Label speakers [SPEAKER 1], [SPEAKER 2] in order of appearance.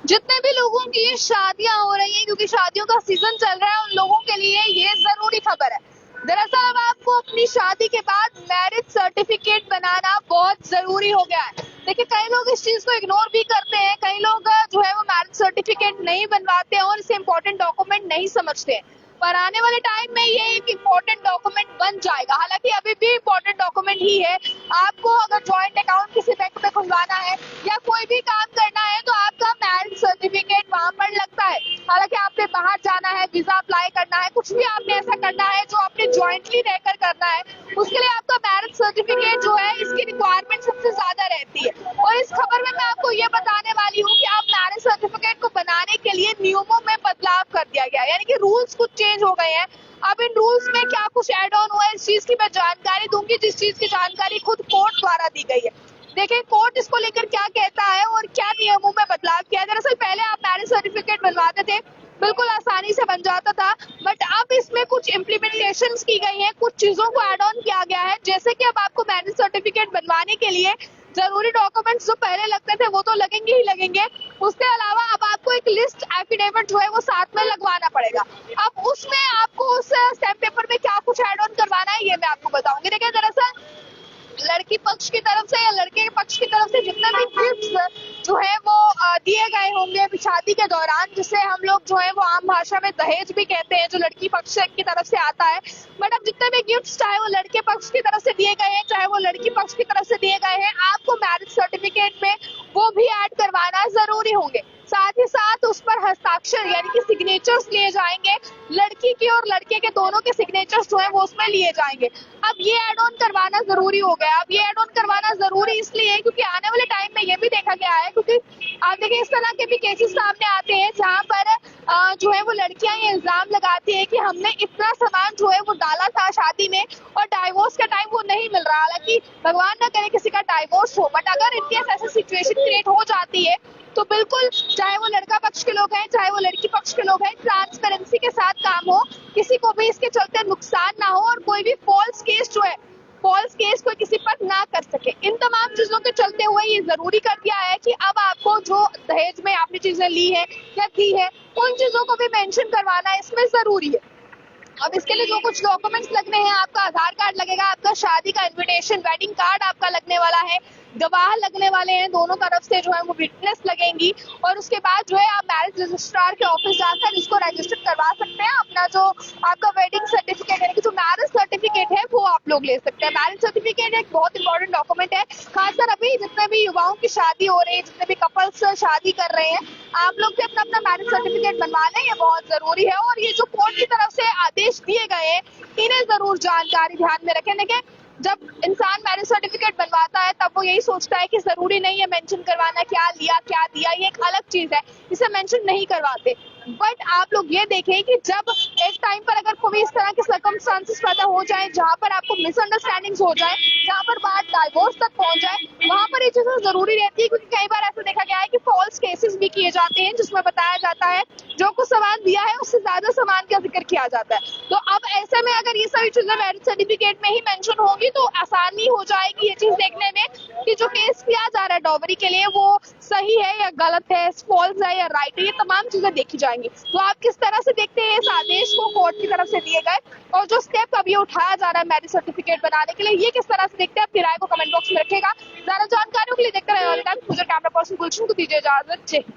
[SPEAKER 1] जितने भी लोगों की शादियां हो रही हैं, क्योंकि शादियों का सीजन चल रहा है, उन लोगों के लिए ये जरूरी खबर है। दरअसल अब आपको अपनी शादी के बाद मैरिज सर्टिफिकेट बनाना बहुत जरूरी हो गया है। देखिए, कई लोग इस चीज को इग्नोर भी करते हैं, कई लोग जो है वो मैरिज सर्टिफिकेट नहीं बनवाते हैं और इसे इम्पोर्टेंट डॉक्यूमेंट नहीं समझते हैं। पर आने वाले टाइम में ये एक इम्पोर्टेंट डॉक्यूमेंट बन जाएगा। हालांकि अभी भी इम्पोर्टेंट डॉक्यूमेंट ही है। आपको अगर जॉइंट अकाउंट किसी बैंक में खुलवाना है या कोई भी काम करना है तो आपका मैरिज सर्टिफिकेट वहां पर लगता है। हालांकि आपने बाहर जाना है, वीजा अप्लाई करना है, कुछ भी आपने ऐसा करना है जो आपने ज्वाइंटली रहकर करना है, उसके लिए आपका मैरिज सर्टिफिकेट जो है, इसकी रिक्वायरमेंट सबसे ज्यादा रहती है। और इस खबर में मैं आपको ये बताने वाली हूँ कि आप मैरिज सर्टिफिकेट को बनाने के लिए नियमों में बदलाव कर दिया गया है, यानी कि रूल्स कुछ चेंज हो गए हैं। अब इन रूल्स में क्या कुछ एड ऑन हुआ है, इस चीज की मैं जानकारी दूंगी, जिस चीज की जानकारी खुद कोर्ट द्वारा दी गई है। देखिए, कोर्ट इसको लेकर क्या कहता है और क्या नियमों में बदलाव किया है। दरअसल पहले आप मैरिज सर्टिफिकेट बनवाते थे, बिल्कुल आसानी से बन जाता था, बट अब इसमें कुछ इम्प्लीमेंटेशन की गई है, कुछ चीजों को एड ऑन किया गया है। जैसे कि अब आपको मैरिज सर्टिफिकेट बनवाने के लिए जरूरी डॉक्यूमेंट्स जो पहले लगते थे वो तो लगेंगे ही लगेंगे, उसके अलावा अब आपको एक लिस्ट एफिडेविट जो है वो साथ में लगवाना पड़ेगा। अब उसमें आपको उस स्टैम्प पेपर में क्या कुछ एड ऑन करवाना है ये मैं आपको बताऊंगी। देखिए, दरअसल लड़की पक्ष की तरफ से या लड़के के पक्ष की तरफ से जितने भी गिफ्ट्स जो है वो दिए गए होंगे शादी के दौरान, जिसे हम लोग जो है वो आम भाषा में दहेज भी कहते हैं, जो लड़की पक्ष की तरफ से आता है। बट अब जितने भी गिफ्ट्स चाहे वो लड़के पक्ष की तरफ से दिए गए हैं, चाहे वो लड़की पक्ष की तरफ से दिए गए हैं, आपको मैरिज सर्टिफिकेट में वो भी ऐड करवाना जरूरी होंगे। साथ ही साथ उस पर हस्ताक्षर यानी कि सिग्नेचर्स लिए जाएंगे, लड़की के और लड़के के दोनों के सिग्नेचर्स जो है वो उसमें लिए जाएंगे। अब ये एड ऑन करवाना जरूरी हो गया। अब ये एड ऑन करवाना जरूरी इसलिए है क्योंकि आने वाले टाइम में ये भी देखा गया है, क्योंकि आप देखिए इस तरह के भी केसेस सामने आते हैं जहाँ पर जो है वो लड़कियां ये इल्जाम लगाती है कि हमने इतना सामान जो है वो डाला था शादी में और डाइवोर्स का टाइम वो नहीं मिल रहा। हालांकि भगवान ना करे किसी का डाइवोर्स हो, बट अगर इनकेस ऐसी सिचुएशन क्रिएट हो जाती है तो बिल्कुल, चाहे वो लड़का पक्ष के लोग हैं चाहे वो लड़की पक्ष के लोग हैं, ट्रांसपेरेंसी के साथ काम हो, किसी को भी इसके चलते नुकसान ना हो और कोई भी फॉल्स केस जो है, फॉल्स केस कोई किसी पर ना कर सके। इन तमाम चीजों के चलते हुए ये जरूरी कर दिया है कि अब आपको जो दहेज में आपने चीजें ली है या की है, उन चीजों को भी मेंशन करवाना इसमें जरूरी है। अब इसके लिए जो कुछ डॉक्यूमेंट्स लगने हैं, आपका आधार कार्ड लगेगा, आपका शादी का इन्विटेशन वेडिंग कार्ड आपका लगने वाला है, गवाह लगने वाले हैं, दोनों तरफ से जो है वो विटनेस लगेंगी, और उसके बाद जो है आप मैरिज रजिस्ट्रार के ऑफिस जाकर इसको रजिस्टर करवा सकते हैं। अपना जो आपका वेडिंग सर्टिफिकेट यानी कि जो मैरिज सर्टिफिकेट है वो आप लोग ले सकते हैं। मैरिज सर्टिफिकेट एक बहुत इंपॉर्टेंट डॉक्यूमेंट है, खासकर अभी जितने भी युवाओं की शादी हो रही है, जितने भी कपल्स शादी कर रहे हैं, आप लोग भी अपना अपना मैरिज सर्टिफिकेट बनवा लें, ये बहुत जरूरी है। और ये जो कोर्ट की तरफ से आदेश दिए गए हैं, इन्हें जरूर जानकारी ध्यान में रखें। देखिए, जब इंसान मैरिज सर्टिफिकेट बनवाता है तब वो यही सोचता है कि जरूरी नहीं है मेंशन करवाना क्या लिया क्या दिया, ये एक अलग चीज है, इसे मेंशन नहीं करवाते। बट आप लोग ये देखें कि जब एक टाइम पर अगर कोई इस तरह के सर्कमस्टांसेस पैदा हो जाए जहाँ पर आपको मिसअंडरस्टैंडिंग्स हो जाए, जहाँ पर बात डाइवोर्स तक पहुंच जाए, वहां पर ये चीजें जरूरी रहती है। क्योंकि कई बार ऐसा देखा गया है कि फॉल्स केसेस भी किए जाते हैं जिसमें बताया जाता है जो कुछ सामान दिया है उससे ज्यादा सामान का जिक्र किया जाता है। तो अब ऐसे में अगर ये सभी चीजें मैरिज सर्टिफिकेट में ही मेंशन होंगी तो आसानी हो जाएगी ये चीज देखने में कि जो केस किया जा रहा है डॉवरी के लिए वो सही है या गलत है, फॉल्स है या राइट है, ये तमाम चीजें देखी जाएंगी। तो आप किस तरह से देखते हैं इस आदेश को कोर्ट की तरफ से दिए गए, और जो स्टेप अभी उठाया जा रहा है मैरिज सर्टिफिकेट बनाने के लिए, ये किस तरह से देखते हैं? अपनी राय को कमेंट बॉक्स में रखेगा। ज्यादा जानकारियों के लिए देखते रहे कैमरा पर्सन गुलशन को दीजिए इजाजत।